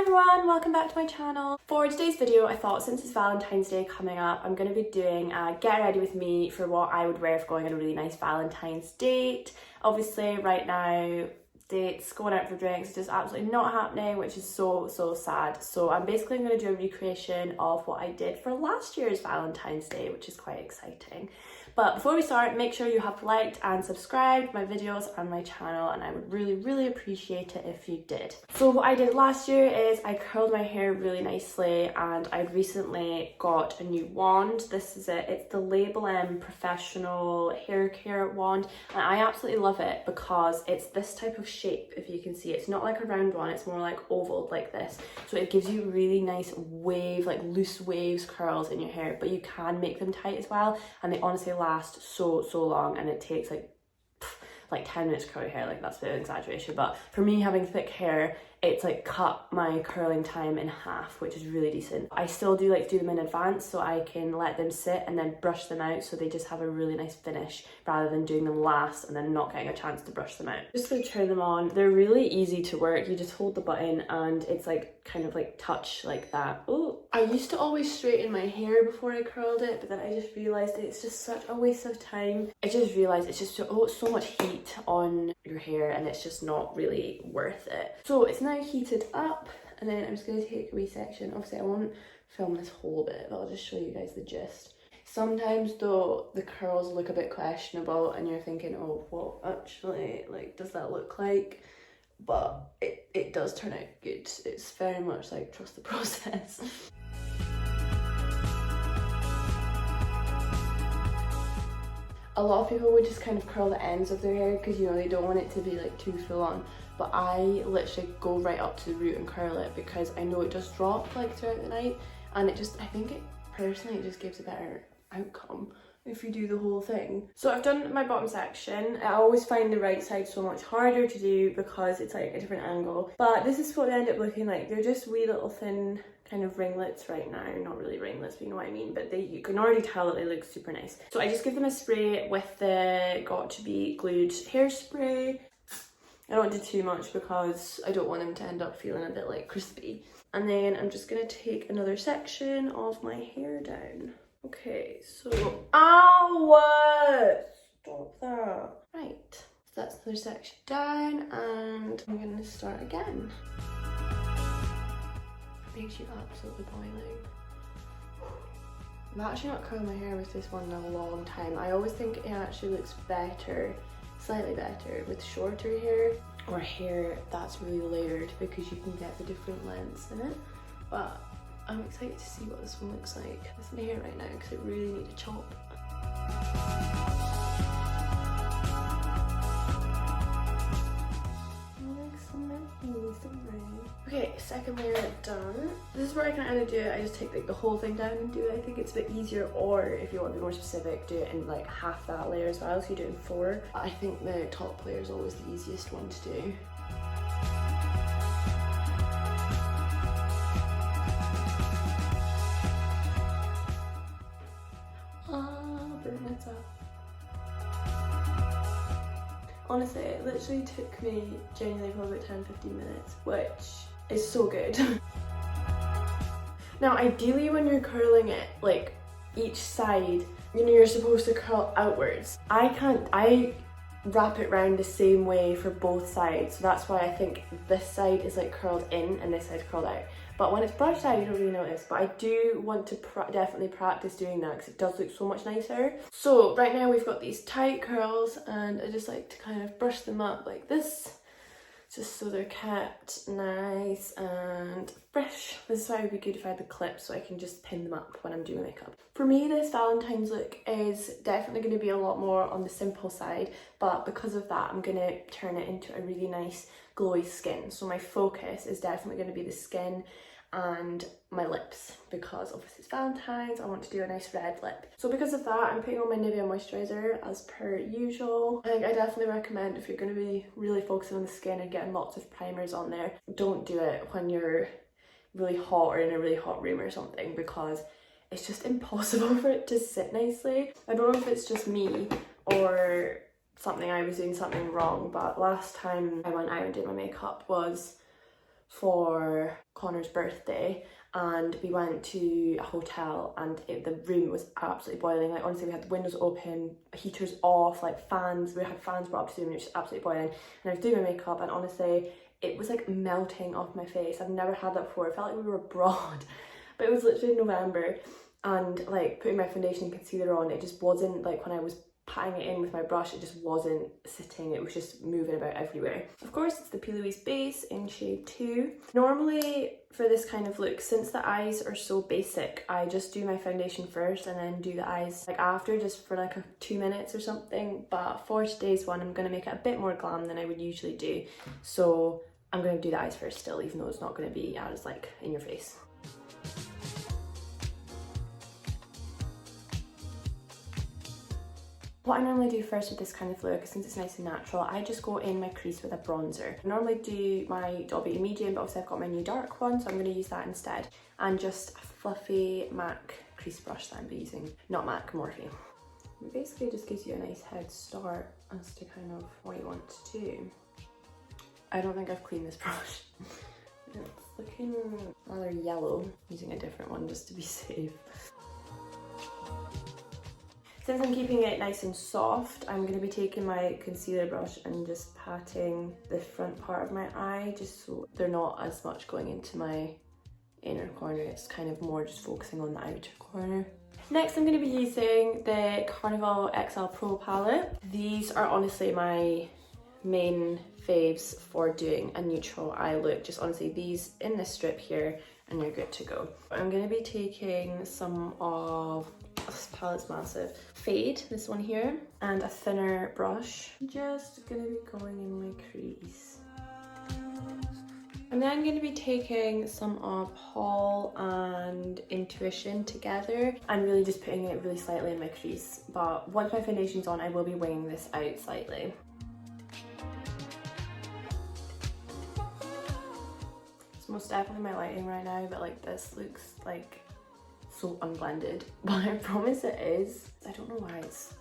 everyone, welcome back to my channel. For today's video, I thought since it's Valentine's Day coming up, I'm going to be doing a get ready with me for what I would wear if going on a really nice Valentine's date. Obviously right now, dates, going out for drinks, just absolutely not happening, which is so sad. So I'm basically going to do a recreation of what I did for last year's Valentine's Day, which is quite exciting. But before we start, make sure you have liked and subscribed my videos and my channel, and I would really appreciate it if you did. So what I did last year is I curled my hair really nicely, and I recently got a new wand. This is it. It's the Label M Professional Hair Care Wand, and I absolutely love it because it's this type of shape. If you can see, it's not like a round one, it's more like oval like this. So it gives you really nice wave, like loose waves curls in your hair, but you can make them tight as well, and they honestly last so long, and it takes like 10 minutes to curl your hair. Like, that's a bit of an exaggeration, but for me, having thick hair, it's like cut my curling time in half, which is really decent. I still do like to do them in advance so I can let them sit and then brush them out so they just have a really nice finish, rather than doing them last and then not getting a chance to brush them out. Just to turn them on, they're really easy to work. You just hold the button and it's like kind of like touch like that. Oh, I used to always straighten my hair before I curled it, but then I just realized it's just such a waste of time. I just realized it's just so much heat on your hair, and it's just not really worth it. So it's now heated up, and then I'm just going to take a wee section. Obviously I won't film this whole bit, but I'll just show you guys the gist. Sometimes though the curls look a bit questionable and you're thinking, oh, what actually, like, does that look like? But it does turn out good. It's very much like, trust the process. A lot of people would just kind of curl the ends of their hair because, you know, they don't want it to be like too full on, but I literally go right up to the root and curl it because I know it does drop like throughout the night, and it just, I think it personally, it just gives a better outcome if you do the whole thing. So I've done my bottom section. I always find the right side so much harder to do because it's like a different angle, but this is what they end up looking like. They're just wee little thin kind of ringlets right now. Not really ringlets, but you know what I mean, but you can already tell that they look super nice. So I just give them a spray with the Got To Be Glued hairspray. I don't do too much because I don't want them to end up feeling a bit like crispy. And then I'm just gonna take another section of my hair down. Okay, so, ow! Stop that. Right, so that's another section down, and I'm gonna start again. It makes you absolutely boiling. I've actually not curled my hair with this one in a long time. I always think it actually looks better, slightly better, with shorter hair or hair that's really layered, because you can get the different lengths in it. But I'm excited to see what this one looks like. It's my hair right now because it really needs a chop. Okay, second layer done. This is where I can either do it, I just take like the whole thing down and do it. I think it's a bit easier, or if you want to be more specific, do it in like half that layer as well, so you do it in 4. I think the top layer is always the easiest one to do. Honestly, it literally took me genuinely probably about 10-15 minutes, which is so good. Now, ideally when you're curling it, like each side, you know, you're supposed to curl outwards. I wrap it round the same way for both sides, so that's why I think this side is like curled in and this side's curled out. But when it's brushed out, you don't really notice, but I do want to definitely practice doing that because it does look so much nicer. So right now we've got these tight curls, and I just like to kind of brush them up like this, just so they're kept nice and fresh. This is why it would be good if I had the clip so I can just pin them up when I'm doing makeup. For me, this Valentine's look is definitely going to be a lot more on the simple side, but because of that, I'm going to turn it into a really nice glowy skin. So my focus is definitely going to be the skin and my lips, because obviously it's Valentine's, I want to do a nice red lip. So because of that, I'm putting on my Nivea moisturiser as per usual. I definitely recommend, if you're going to be really focusing on the skin and getting lots of primers on there, don't do it when you're really hot or in a really hot room or something, because it's just impossible for it to sit nicely. I don't know if it's just me or I was doing something wrong, but last time I went out and did my makeup was for Connor's birthday, and we went to a hotel, and the room was absolutely boiling. Like honestly, we had the windows open, heaters off, like fans. We had fans brought up to the room, which was absolutely boiling. And I was doing my makeup, and honestly, it was like melting off my face. I've never had that before. It felt like we were abroad, but it was literally November, and like putting my foundation and concealer on, it just wasn't like, when I was patting it in with my brush, it just wasn't sitting, it was just moving about everywhere. Of course, it's the P. Louise base in shade 2. Normally for this kind of look, since the eyes are so basic, I just do my foundation first and then do the eyes like after, just for like 2 minutes or something. But for today's one, I'm going to make it a bit more glam than I would usually do, so I'm going to do the eyes first still, even though it's not going to be as like in your face. What I normally do first with this kind of look, since it's nice and natural, I just go in my crease with a bronzer. I normally do my Doll Beauty medium, but also I've got my new dark one, so I'm going to use that instead. And just a fluffy MAC crease brush that I'm using, not MAC, Morphe. It basically just gives you a nice head start as to kind of what you want to do. I don't think I've cleaned this brush. It's looking rather yellow. I'm using a different one just to be safe. Since I'm keeping it nice and soft, I'm going to be taking my concealer brush and just patting the front part of my eye, just so they're not as much going into my inner corner. It's kind of more just focusing on the outer corner. Next, I'm going to be using the Carnival XL Pro palette. These are honestly my main faves for doing a neutral eye look. Just honestly, these in this strip here, and you're good to go. I'm going to be taking some of, this palette's massive, Fade, this one here, and a thinner brush. Just gonna be going in my crease. And then I'm going to be taking some of Haul and Intuition together and really just putting it really slightly in my crease. But once my foundation's on, I will be winging this out slightly. It's most definitely my lighting right now, but like this looks like so unblended, but I promise it is. I don't know why it's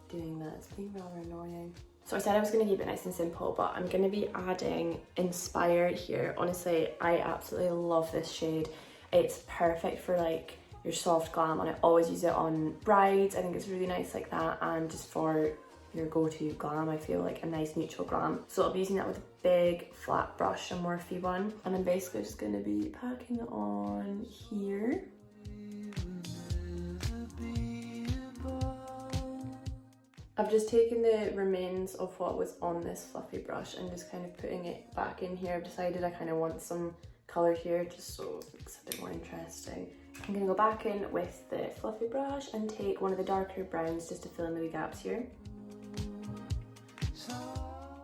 doing that. It's being rather annoying. So I said I was going to keep it nice and simple, but I'm going to be adding Inspire here. Honestly, I absolutely love this shade. It's perfect for like your soft glam, and I always use it on brides. I think it's really nice like that, and just for your go-to glam, I feel like a nice neutral glam. So I'll be using that with a big flat brush, a Morphe one, and I'm basically just going to be packing it on here. I've just taken the remains of what was on this fluffy brush and just kind of putting it back in here. I've decided I kind of want some colour here, just so it looks a bit more interesting. I'm going to go back in with the fluffy brush and take one of the darker browns just to fill in the wee gaps here.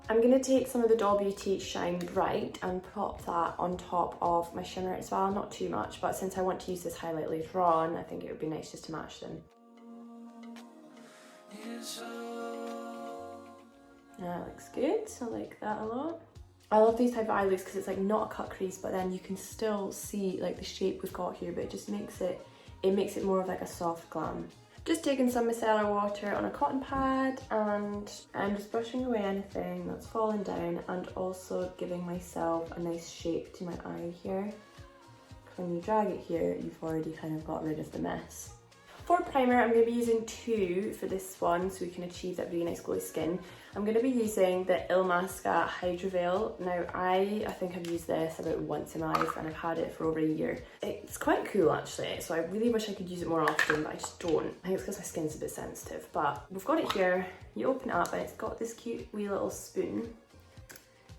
I'm going to take some of the Doll Beauty Shine Bright and pop that on top of my shimmer as well. Not too much, but since I want to use this highlight later on, I think it would be nice just to match them. That looks good. I like that a lot. I love these type of eye looks because it's like not a cut crease, but then you can still see like the shape we've got here, but it just makes it more of like a soft glam. Just taking some micellar water on a cotton pad, and I'm just brushing away anything that's fallen down, and also giving myself a nice shape to my eye here. When you drag it here, you've already kind of got rid of the mess. For primer, I'm going to be using 2 for this one so we can achieve that really nice glowy skin. I'm going to be using the Illamasqua Hydra Veil. Now, I think I've used this about once in my life, and I've had it for over a year. It's quite cool actually, so I really wish I could use it more often, but I just don't. I think it's because my skin's a bit sensitive, but we've got it here. You open it up and it's got this cute wee little spoon.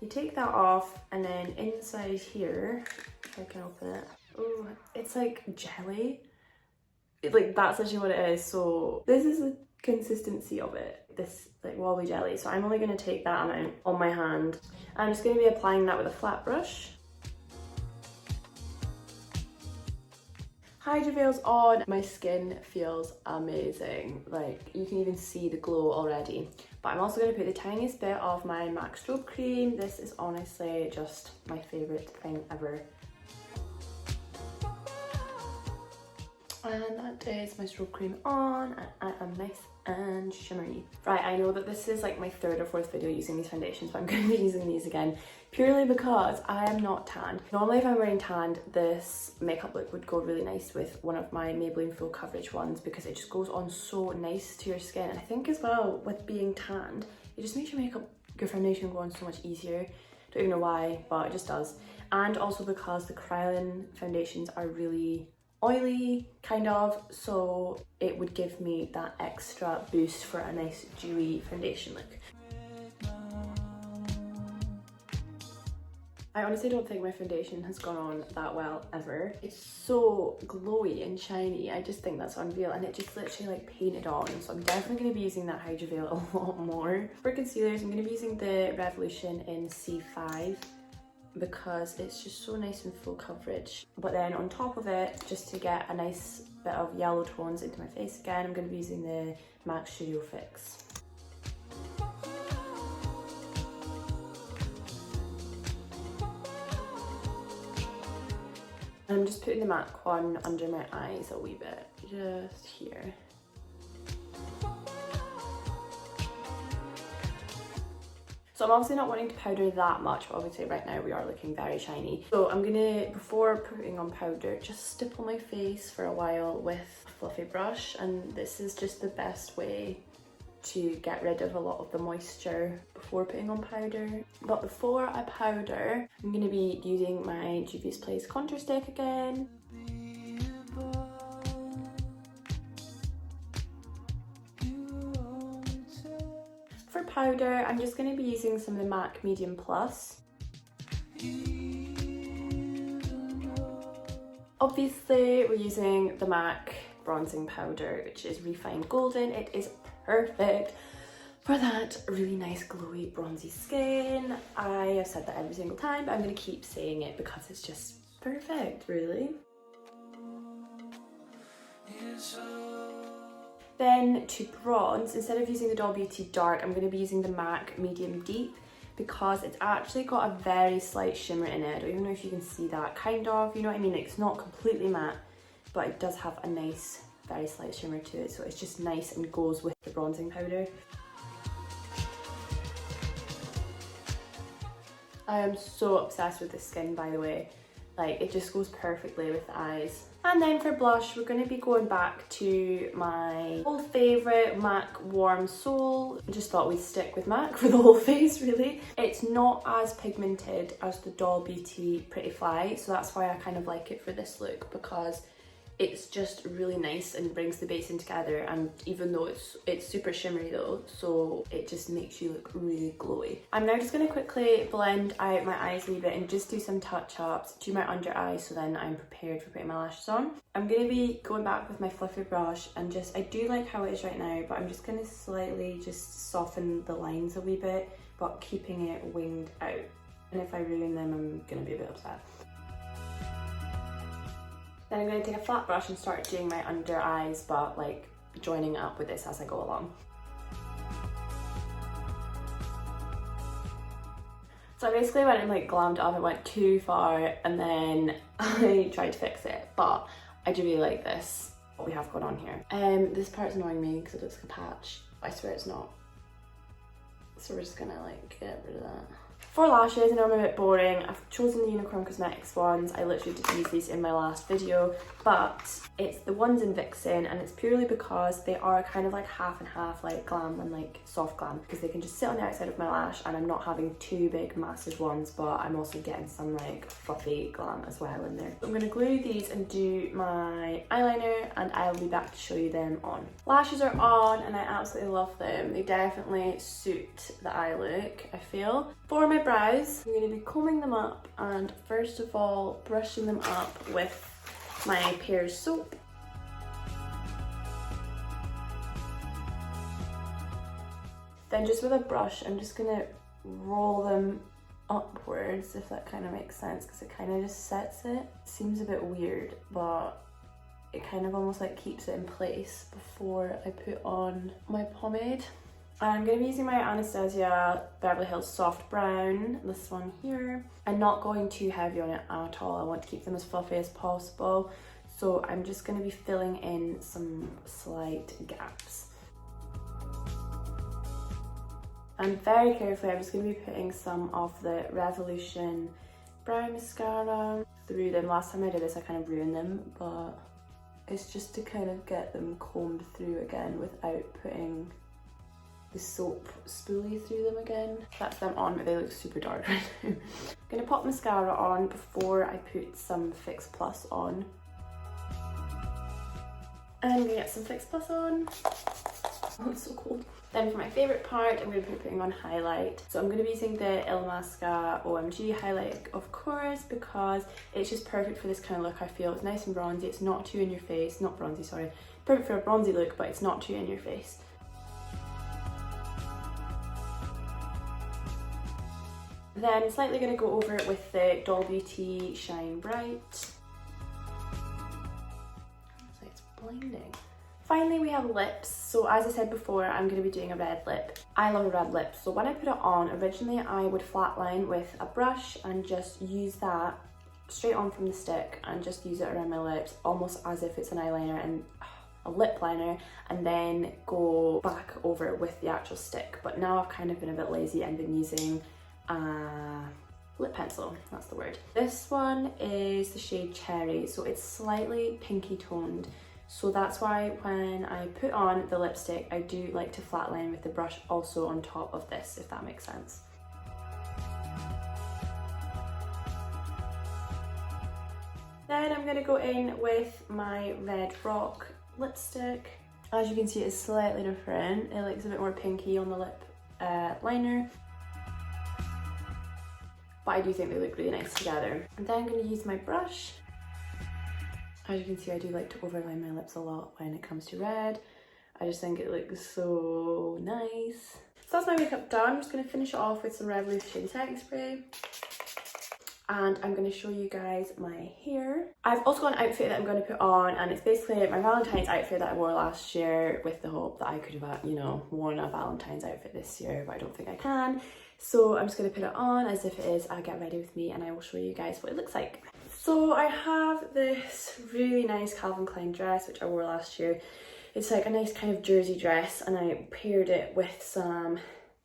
You take that off, and then inside here, if I can open it, oh, it's like jelly. Like that's actually what it is. So this is the consistency of it, this like wobbly jelly. So I'm only going to take that amount on my hand. I'm just going to be applying that with a flat brush. Hydra Veil's on. My skin feels amazing. Like you can even see the glow already. But I'm also going to put the tiniest bit of my MAC Strobe Cream. This is honestly just my favourite thing ever. And that is my strobe cream on, and I am nice and shimmery. Right, I know that this is like my third or fourth video using these foundations, but I'm going to be using these again purely because I am not tanned. Normally if I'm wearing tanned, this makeup look would go really nice with one of my Maybelline full coverage ones because it just goes on so nice to your skin. And I think as well with being tanned, it just makes your makeup, your foundation go on so much easier. Don't even know why, but it just does. And also because the Kryolan foundations are really oily, kind of, so it would give me that extra boost for a nice dewy foundation look. I honestly don't think my foundation has gone on that well ever. It's so glowy and shiny, I just think that's unreal, and it just literally like painted on, so I'm definitely going to be using that Hydra Veil a lot more. For concealers, I'm going to be using the Revolution in C5 because it's just so nice and full coverage. But then on top of it, just to get a nice bit of yellow tones into my face again, I'm going to be using the MAC Studio Fix. I'm just putting the MAC one under my eyes a wee bit, just here. So I'm obviously not wanting to powder that much, but obviously right now we are looking very shiny. So I'm gonna, before putting on powder, just stipple my face for a while with a fluffy brush, and this is just the best way to get rid of a lot of the moisture before putting on powder. But before I powder, I'm gonna be using my Juvia's Place contour stick again. For powder, I'm just going to be using some of the MAC Medium Plus. Obviously, we're using the MAC bronzing powder, which is Refined Golden. It is perfect for that really nice glowy bronzy skin. I have said that every single time, but I'm going to keep saying it because it's just perfect, really. Then to bronze, instead of using the Doll Beauty Dark, I'm going to be using the MAC Medium Deep because it's actually got a very slight shimmer in it. I don't even know if you can see that, kind of, you know what I mean? It's not completely matte, but it does have a nice, very slight shimmer to it, so it's just nice and goes with the bronzing powder. I am so obsessed with this skin, by the way. Like, it just goes perfectly with the eyes. And then for blush, we're going to be going back to my old favourite MAC Warm Soul. I just thought we'd stick with MAC for the whole face, really. It's not as pigmented as the Doll Beauty Pretty Fly, so that's why I kind of like it for this look, because it's just really nice and brings the base in together, and even though it's super shimmery though, so it just makes you look really glowy. I'm now just going to quickly blend out my eyes a wee bit and just do some touch-ups to my under eye, so then I'm prepared for putting my lashes on. I'm going to be going back with my fluffy brush and just, I do like how it is right now, but I'm just going to slightly just soften the lines a wee bit, but keeping it winged out. And if I ruin them, I'm going to be a bit upset. Then I'm going to take a flat brush and start doing my under eyes, but like joining it up with this as I go along. So I basically went and like glammed it up, it went too far, and then I tried to fix it, but I do really like this, what we have going on here. This part's annoying me because it looks like a patch, but I swear it's not. So we're just gonna like get rid of that. For lashes, I know I'm a bit boring. I've chosen the Unicorn Cosmetics ones. I literally did use these in my last video, but it's the ones in Vixen, and it's purely because they are kind of like half and half, like glam and like soft glam, because they can just sit on the outside of my lash and I'm not having two big massive ones, but I'm also getting some like fluffy glam as well in there. So I'm going to glue these and do my eyeliner, and I'll be back to show you them on. Lashes are on and I absolutely love them. They definitely suit the eye look, I feel. For my brows, I'm going to be combing them up, and first of all brushing them up with my Pears soap. Then just with a brush, I'm just going to roll them upwards, if that kind of makes sense, because it kind of just sets it. Seems a bit weird, but it kind of almost like keeps it in place before I put on my pomade. I'm going to be using my Anastasia Beverly Hills Soft Brown, this one here. I'm not going too heavy on it at all. I want to keep them as fluffy as possible. So I'm just going to be filling in some slight gaps. And very carefully, I'm just going to be putting some of the Revolution brow mascara through them. Last time I did this, I kind of ruined them, but it's just to kind of get them combed through again without putting the soap spoolie through them again. That's them on, but they look super dark right now. I'm going to pop mascara on before I put some Fix Plus on. And I'm going to get some Fix Plus on. Oh, it's so cold. Then for my favourite part, I'm going to be putting on highlight. So I'm going to be using the Illamasqua OMG highlight, of course, because it's just perfect for this kind of look. I feel it's nice and bronzy. It's not too in your face. Not bronzy, sorry. Perfect for a bronzy look, but it's not too in your face. Then I'm slightly going to go over it with the Doll Beauty Shine Bright. It's like it's blinding. Finally, we have lips. So as I said before, I'm going to be doing a red lip. I love a red lip. So when I put it on, originally I would flatline with a brush and just use that straight on from the stick and just use it around my lips, almost as if it's an eyeliner and a lip liner, and then go back over it with the actual stick. But now I've kind of been a bit lazy and been using lip pencil, that's the word. This one is the shade Cherry, so it's slightly pinky toned. So that's why when I put on the lipstick, I do like to flatline with the brush also on top of this, if that makes sense. Then I'm going to go in with my Red Rock lipstick. As you can see, it's slightly different. It looks a bit more pinky on the lip liner. But I do think they look really nice together. And then I'm going to use my brush. As you can see, I do like to overline my lips a lot when it comes to red. I just think it looks so nice. So that's my makeup done. I'm just going to finish it off with some Revolution setting spray. And I'm going to show you guys my hair. I've also got an outfit that I'm going to put on, and it's basically my Valentine's outfit that I wore last year with the hope that I could have, you know, worn a Valentine's outfit this year, but I don't think I can. So I'm just going to put it on as if it is a Get Ready With Me, and I will show you guys what it looks like. So I have this really nice Calvin Klein dress, which I wore last year. It's like a nice kind of jersey dress, and I paired it with some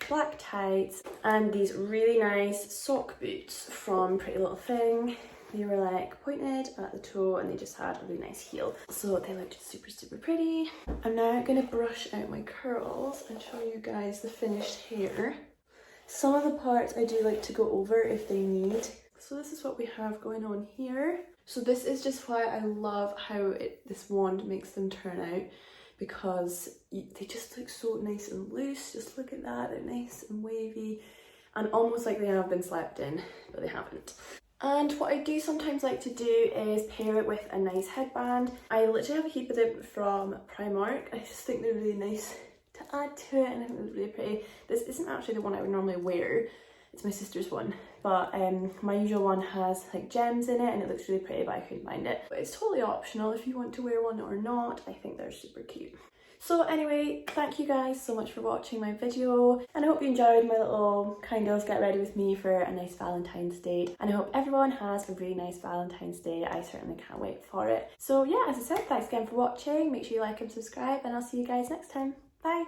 black tights and these really nice sock boots from Pretty Little Thing. They were like pointed at the toe and they just had a really nice heel. So they looked super, super pretty. I'm now going to brush out my curls and show you guys the finished hair. Some of the parts I do like to go over if they need. So this is what we have going on here. So this is just why I love how this wand makes them turn out, because they just look so nice and loose. Just look at that, they're nice and wavy and almost like they have been slept in, but they haven't. And what I do sometimes like to do is pair it with a nice headband. I literally have a heap of them from Primark. I just think they're really nice to add to it, and I think they're really pretty. This isn't actually the one I would normally wear. It's my sister's one, but my usual one has like gems in it and it looks really pretty, but I couldn't find it. But it's totally optional if you want to wear one or not. I think they're super cute. So anyway, thank you guys so much for watching my video, and I hope you enjoyed my little kind of get ready with me for a nice Valentine's date, and I hope everyone has a really nice Valentine's Day. I certainly can't wait for it. So yeah, as I said, thanks again for watching. Make sure you like and subscribe, and I'll see you guys next time. Bye!